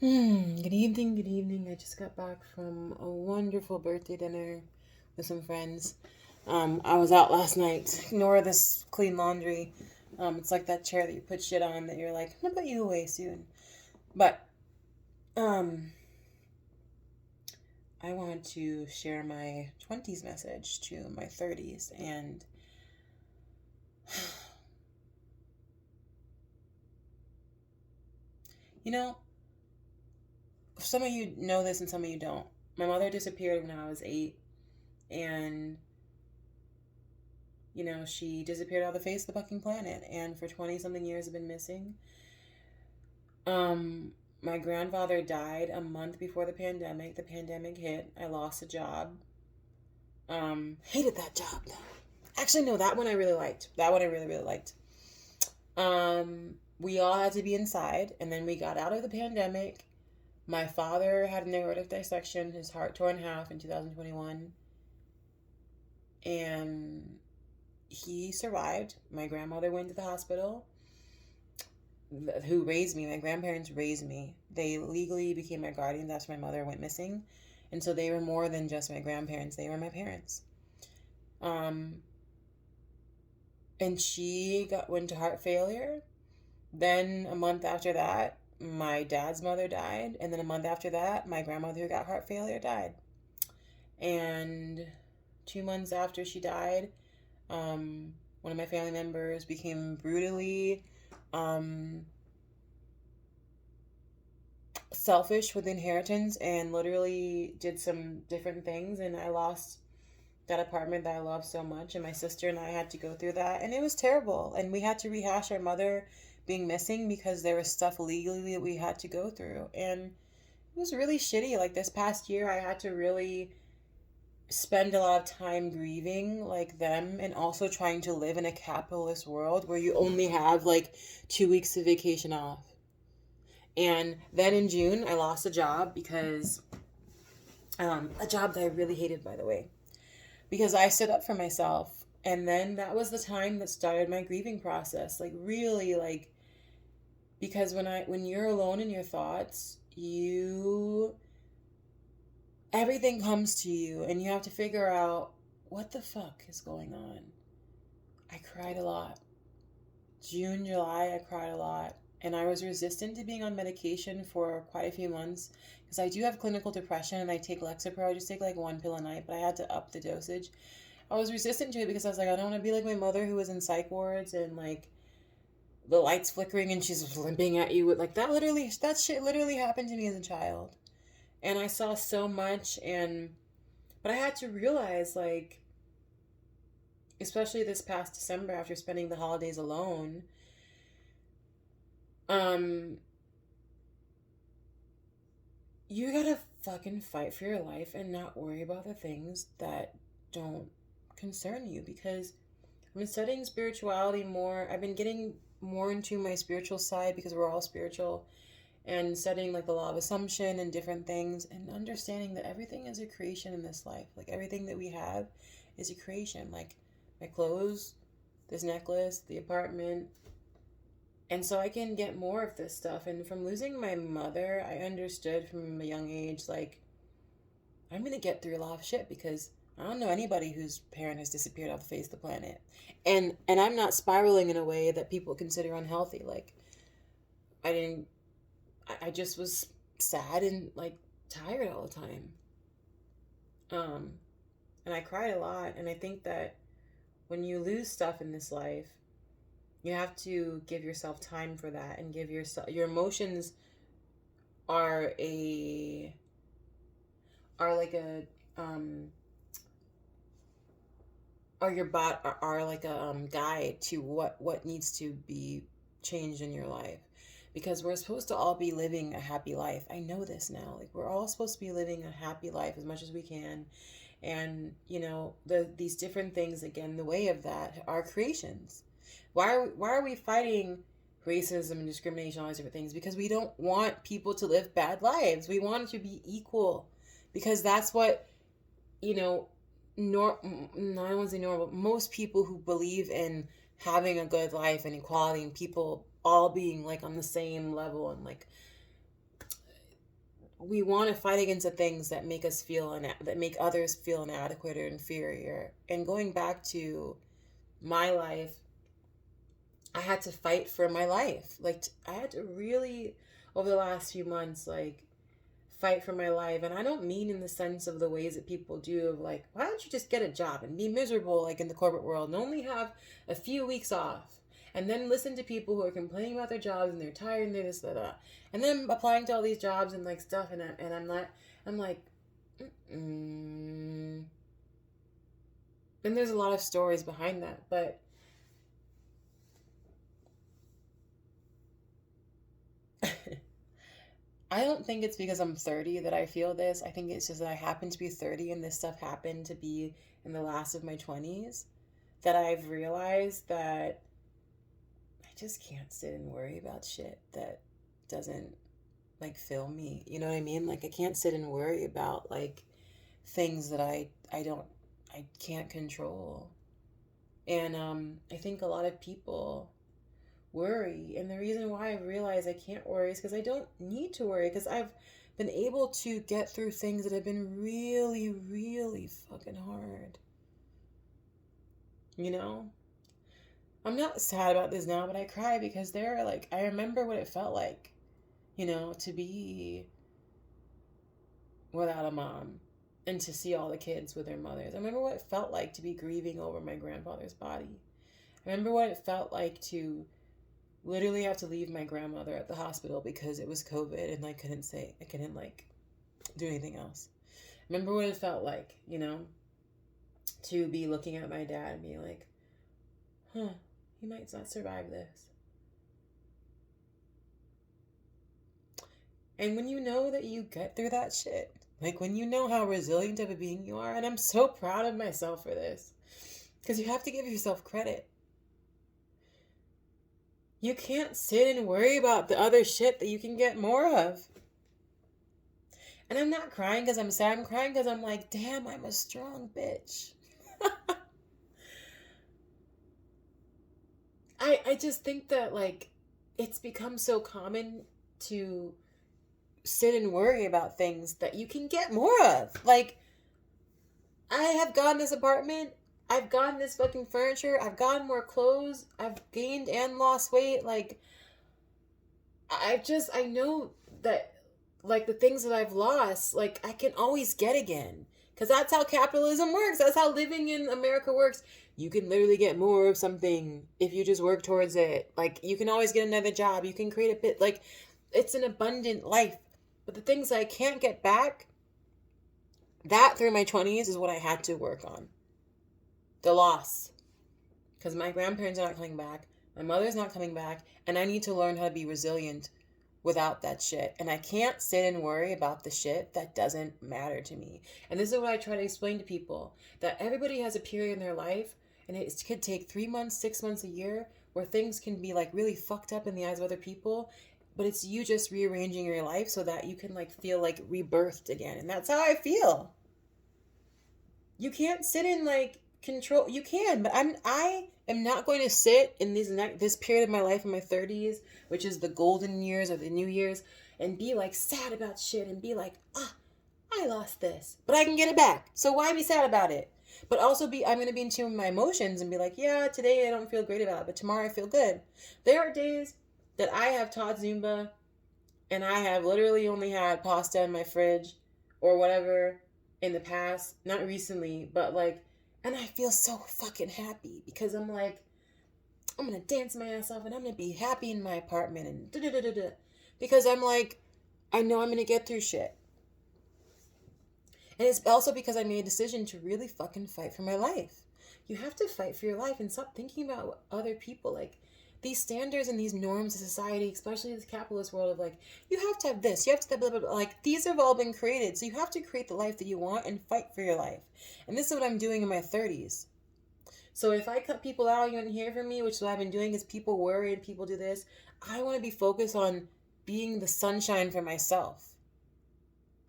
Good evening, good evening. I just got back from a wonderful birthday dinner with some friends. I was out last night. Ignore this clean laundry. It's like that chair that you put shit on that you're like, I'm gonna put you away soon. But um, I want to share my 20s message to my 30s. And you know, some of you know this and some of you don't. My mother disappeared when I was 8, and she disappeared off the face of the fucking planet, and for 20 something years have been missing. Um, my grandfather died a month before the pandemic. The pandemic hit. I lost a job. Hated that job though. Actually, no, that one I really liked. That one I really, really liked. We all had to be inside, and then we got out of the pandemic. My father had an aortic dissection, his heart torn in half in 2021, and he survived. My grandmother went to the hospital. Who raised me, my grandparents raised me. They legally became my guardians after my mother went missing. And so they were more than just my grandparents, they were my parents. Um, and she went to heart failure. Then a month after that, my dad's mother died. And then a month after that, my grandmother who got heart failure died. And 2 months after she died, one of my family members became brutally um, selfish with inheritance and literally did some different things, and I lost that apartment that I loved so much, and my sister and I had to go through that, and it was terrible, and we had to rehash our mother being missing because there was stuff legally that we had to go through, and it was really shitty. Like this past year I had to really spend a lot of time grieving like them, and also trying to live in a capitalist world where you only have like 2 weeks of vacation off. And then in June, I lost a job because a job that I really hated, by the way, because I stood up for myself. And then that was the time that started my grieving process. Like really, like because when you're alone in your thoughts, you everything comes to you, and you have to figure out what the fuck is going on. I cried a lot. June, July, I cried a lot. And I was resistant to being on medication for quite a few months because I do have clinical depression and I take Lexapro. I just take like one pill a night, but I had to up the dosage. I was resistant to it because I was like, I don't want to be like my mother who was in psych wards and like the lights flickering and she's limping at you with like that shit literally happened to me as a child. And I saw so much, but I had to realize, like, especially this past December after spending the holidays alone, um you gotta fucking fight for your life and not worry about the things that don't concern you, because I've been studying spirituality more. I've been getting more into my spiritual side because we're all spiritual, and studying like the law of assumption and different things, and understanding that everything is a creation in this life. Like everything that we have is a creation. Like my clothes, this necklace, the apartment, and so I can get more of this stuff. And from losing my mother, I understood from a young age, like, I'm going to get through a lot of shit because I don't know anybody whose parent has disappeared off the face of the planet. And I'm not spiraling in a way that people consider unhealthy. Like, I didn't, I just was sad and like tired all the time. Um, and I cried a lot. And I think that when you lose stuff in this life, you have to give yourself time for that, and give your emotions are a are like a are your bot are like a guide to what needs to be changed in your life, because we're supposed to all be living a happy life. I know this now. Like we're all supposed to be living a happy life as much as we can, and these different things again, the way of that are creations. Why are we fighting racism and discrimination, all these different things? Because we don't want people to live bad lives. We want it to be equal, because that's what you know nor no, I won't say normal, but most people who believe in having a good life and equality and people all being like on the same level, and like we want to fight against the things that make us feel that make others feel inadequate or inferior. And going back to my life, I had to fight for my life. Like I had to really, over the last few months, like fight for my life. And I don't mean in the sense of the ways that people do of like, why don't you just get a job and be miserable like in the corporate world and only have a few weeks off, and then listen to people who are complaining about their jobs and they're tired and they're this, that, and then applying to all these jobs and like stuff, and I'm not, I'm like, mm. And there's a lot of stories behind that, but I don't think it's because I'm 30 that I feel this. I think it's just that I happen to be 30 and this stuff happened to be in the last of my 20s, that I've realized that I just can't sit and worry about shit that doesn't like fill me. You know what I mean? Like I can't sit and worry about like things that I can't control. And I think a lot of people worry. And the reason why I realize I can't worry is because I don't need to worry, because I've been able to get through things that have been really, really fucking hard. You know? I'm not sad about this now, but I cry because I remember what it felt like, to be without a mom and to see all the kids with their mothers. I remember what it felt like to be grieving over my grandfather's body. I remember what it felt like to literally have to leave my grandmother at the hospital because it was COVID and I couldn't like do anything else. Remember what it felt like, to be looking at my dad and be like, he might not survive this. And when you know that you get through that shit, like when you know how resilient of a being you are, and I'm so proud of myself for this, because you have to give yourself credit. You can't sit and worry about the other shit that you can get more of. And I'm not crying because I'm sad. I'm crying because I'm like, damn, I'm a strong bitch. I just think that like it's become so common to sit and worry about things that you can get more of. Like, I have gotten this apartment, I've gotten this fucking furniture, I've gotten more clothes, I've gained and lost weight. Like, I know that, like, the things that I've lost, like, I can always get again. Because that's how capitalism works. That's how living in America works. You can literally get more of something if you just work towards it. Like, you can always get another job. You can create a bit, like, it's an abundant life. But the things I can't get back, that through my 20s is what I had to work on. The loss. Because my grandparents are not coming back. My mother's not coming back. And I need to learn how to be resilient without that shit. And I can't sit and worry about the shit that doesn't matter to me. And this is what I try to explain to people. That everybody has a period in their life. And it could take 3 months, 6 months, a year. Where things can be like really fucked up in the eyes of other people. But it's you just rearranging your life so that you can like feel like rebirthed again. And that's how I feel. You can't sit in like control. You can, but I am not going to sit in this period of my life in my 30s, which is the golden years or the new years, and be like sad about shit and be like, I lost this, but I can get it back. So why be sad about it? But also I'm going to be in tune with my emotions and be like, yeah, today I don't feel great about it, but tomorrow I feel good. There are days that I have taught Zumba and I have literally only had pasta in my fridge or whatever in the past, not recently, but like, and I feel so fucking happy because I'm like, I'm going to dance my ass off and I'm going to be happy in my apartment and da-da-da-da-da. Because I'm like, I know I'm going to get through shit. And it's also because I made a decision to really fucking fight for my life. You have to fight for your life and stop thinking about other people. Like, these standards and these norms of society, especially this capitalist world of like, you have to have this, you have to have blah, blah, blah. Like, these have all been created. So you have to create the life that you want and fight for your life. And this is what I'm doing in my 30s. So if I cut people out, you wouldn't hear from me, which is what I've been doing, is people worry and people do this. I want to be focused on being the sunshine for myself.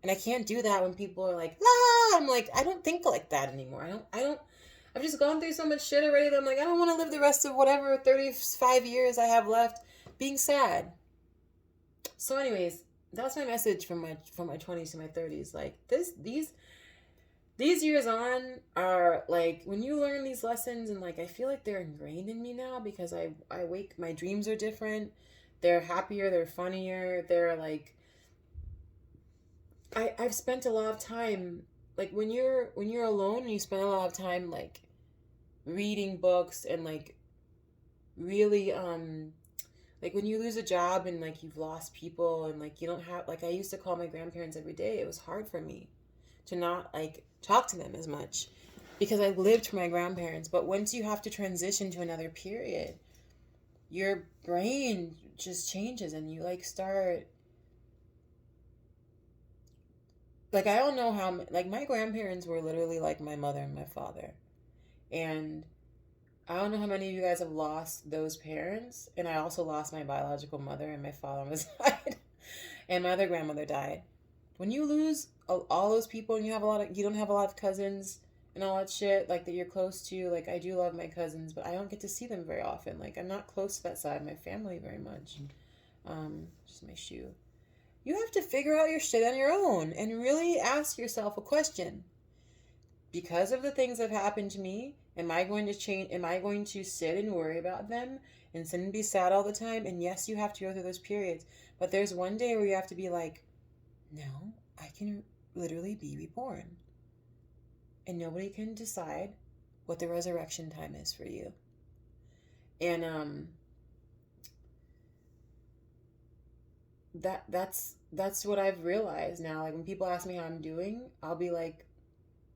And I can't do that when people are like, la. I'm like, I don't think like that anymore. I've just gone through so much shit already that I'm like, I don't want to live the rest of whatever 35 years I have left being sad. So anyways, that's my message from my 20s to my 30s. Like these years on are like when you learn these lessons, and like I feel like they're ingrained in me now because I wake, my dreams are different. They're happier, they're funnier, they're like I've spent a lot of time, like when you're alone and you spend a lot of time like reading books and like really like when you lose a job and like you've lost people and like you don't have, like I used to call my grandparents every day. It was hard for me to not like talk to them as much because I lived for my grandparents. But once you have to transition to another period, your brain just changes and you like start, like I don't know how, like my grandparents were literally like my mother and my father. And I don't know how many of you guys have lost those parents. And I also lost my biological mother and my father on the side. And my other grandmother died. When you lose all those people and you have a lot of, you don't have a lot of cousins and all that shit like that you're close to, like I do love my cousins, but I don't get to see them very often. Like I'm not close to that side of my family very much. Just my shoe. You have to figure out your shit on your own and really ask yourself a question. Because of the things that have happened to me, am I going to change? Am I going to sit and worry about them and sit and be sad all the time? And yes, you have to go through those periods, but there's one day where you have to be like, no, I can literally be reborn. And nobody can decide what the resurrection time is for you. And that's what I've realized now. Like when people ask me how I'm doing, I'll be like,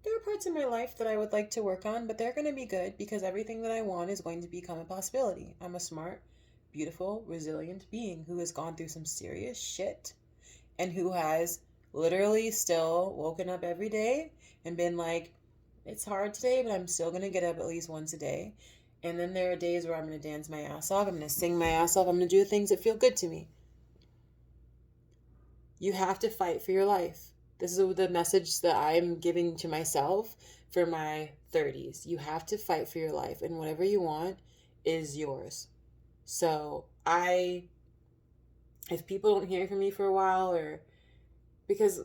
there are parts in my life that I would like to work on, but they're going to be good because everything that I want is going to become a possibility. I'm a smart, beautiful, resilient being who has gone through some serious shit and who has literally still woken up every day and been like, it's hard today, but I'm still going to get up at least once a day. And then there are days where I'm going to dance my ass off. I'm going to sing my ass off. I'm going to do things that feel good to me. You have to fight for your life. This is the message that I'm giving to myself for my 30s. You have to fight for your life, and whatever you want is yours. So, if people don't hear from me for a while, or because,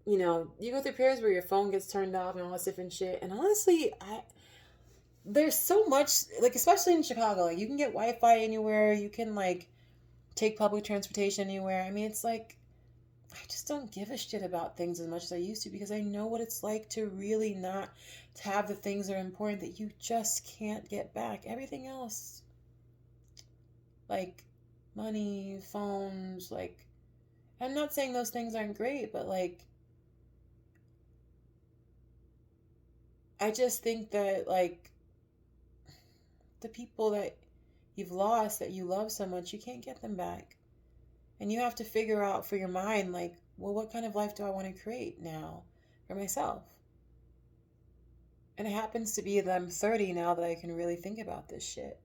you go through periods where your phone gets turned off and all this different shit. And honestly, there's so much, like, especially in Chicago, like, you can get Wi Fi anywhere, you can, like, take public transportation anywhere. I mean, it's like, I just don't give a shit about things as much as I used to because I know what it's like to really not to have the things that are important that you just can't get back. Everything else, like money, phones, like I'm not saying those things aren't great, but like I just think that like the people that you've lost that you love so much, you can't get them back. And you have to figure out for your mind, like, well, what kind of life do I want to create now for myself? And it happens to be that I'm 30 now that I can really think about this shit.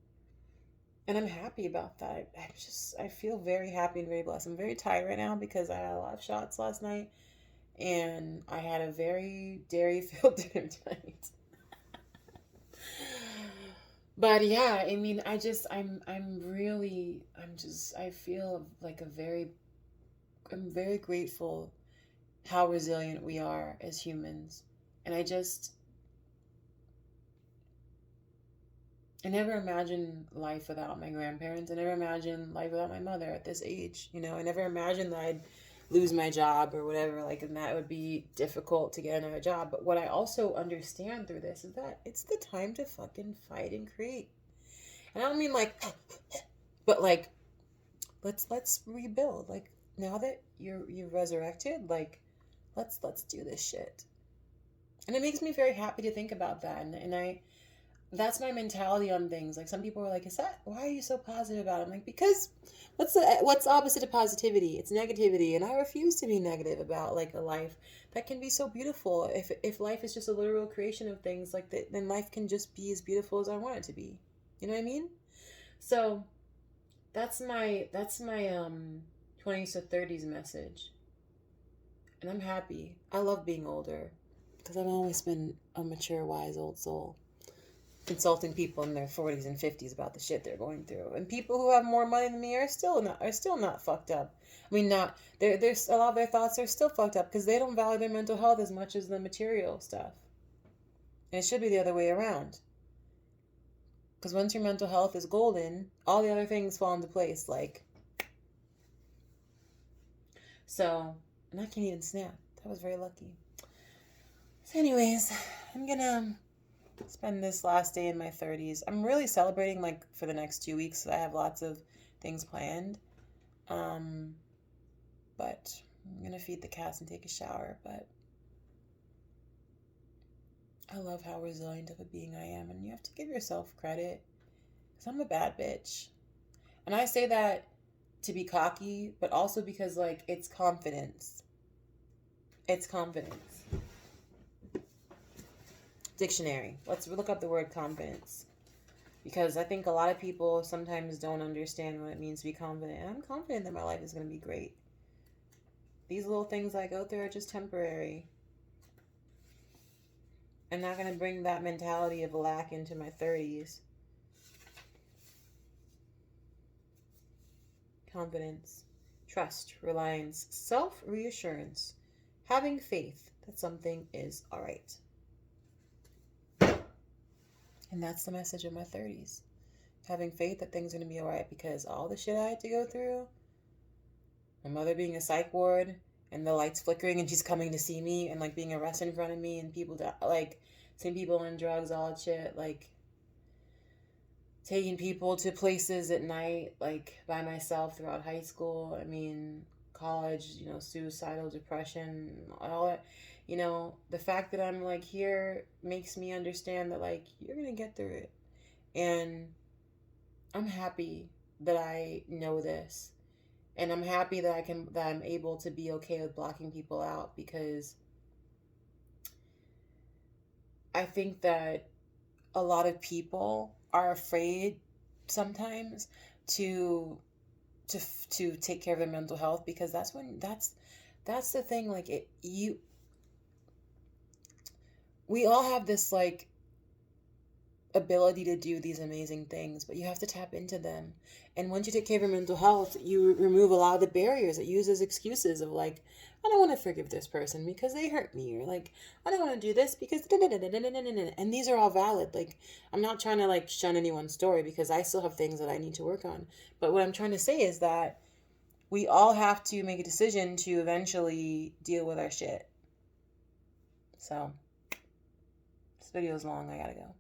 And I'm happy about that. I feel very happy and very blessed. I'm very tired right now because I had a lot of shots last night and I had a very dairy filled dinner tonight. But yeah, I mean, I feel like I'm very grateful how resilient we are as humans. And I never imagined life without my grandparents. I never imagined life without my mother at this age. I never imagined that I'd lose my job or whatever, like, and that would be difficult to get another job. But what I also understand through this is that it's the time to fucking fight and create. And I don't mean like, but like, let's rebuild. Like now that you're resurrected, like let's do this shit. And it makes me very happy to think about that. And I that's my mentality on things. Like some people are like, "Is that why are you so positive about it?" I'm like, because what's opposite of positivity? It's negativity, and I refuse to be negative about like a life that can be so beautiful. If life is just a literal creation of things, like that, then life can just be as beautiful as I want it to be. You know what I mean? So that's my 20s to 30s message, and I'm happy. I love being older because I've always been a mature, wise old soul. insulting people in their 40s and 50s about the shit they're going through. And people who have more money than me are still not fucked up. I mean, not there's a lot of their thoughts are still fucked up because they don't value their mental health as much as the material stuff. And it should be the other way around. Because once your mental health is golden, all the other things fall into place. Like, so, and I can't even snap. That was very lucky. So, anyways, I'm gonna spend this last day in my 30s. I'm really celebrating like for the next 2 weeks. I have lots of things planned. Um, but I'm gonna feed the cats and take a shower. But I love how resilient of a being I am, and you have to give yourself credit because I'm a bad bitch. And I say that to be cocky, but also because like it's confidence. It's confidence. Dictionary. Let's look up the word confidence. Because I think a lot of people sometimes don't understand what it means to be confident. And I'm confident that my life is going to be great. These little things I go through are just temporary. I'm not going to bring that mentality of lack into my 30s. Confidence, trust, reliance, self-reassurance, having faith that something is all right. And that's the message of my 30s. Having faith that things are going to be all right because all the shit I had to go through, my mother being a psych ward and the lights flickering and she's coming to see me and like being arrested in front of me and people like seeing people on drugs, all that shit, like taking people to places at night, like by myself throughout high school. I mean, college, suicidal depression, all that. The fact that I'm like here makes me understand that like you're gonna get through it. And I'm happy that I know this. And I'm happy that I'm able to be okay with blocking people out because I think that a lot of people are afraid sometimes to to take care of their mental health because that's the thing, like we all have this like ability to do these amazing things, but you have to tap into them. And once you take care of your mental health, you remove a lot of the barriers that use as excuses of like, I don't want to forgive this person because they hurt me, or like, I don't want to do this because and these are all valid. Like, I'm not trying to like shun anyone's story because I still have things that I need to work on. But what I'm trying to say is that we all have to make a decision to eventually deal with our shit. So, this video is long. I gotta go.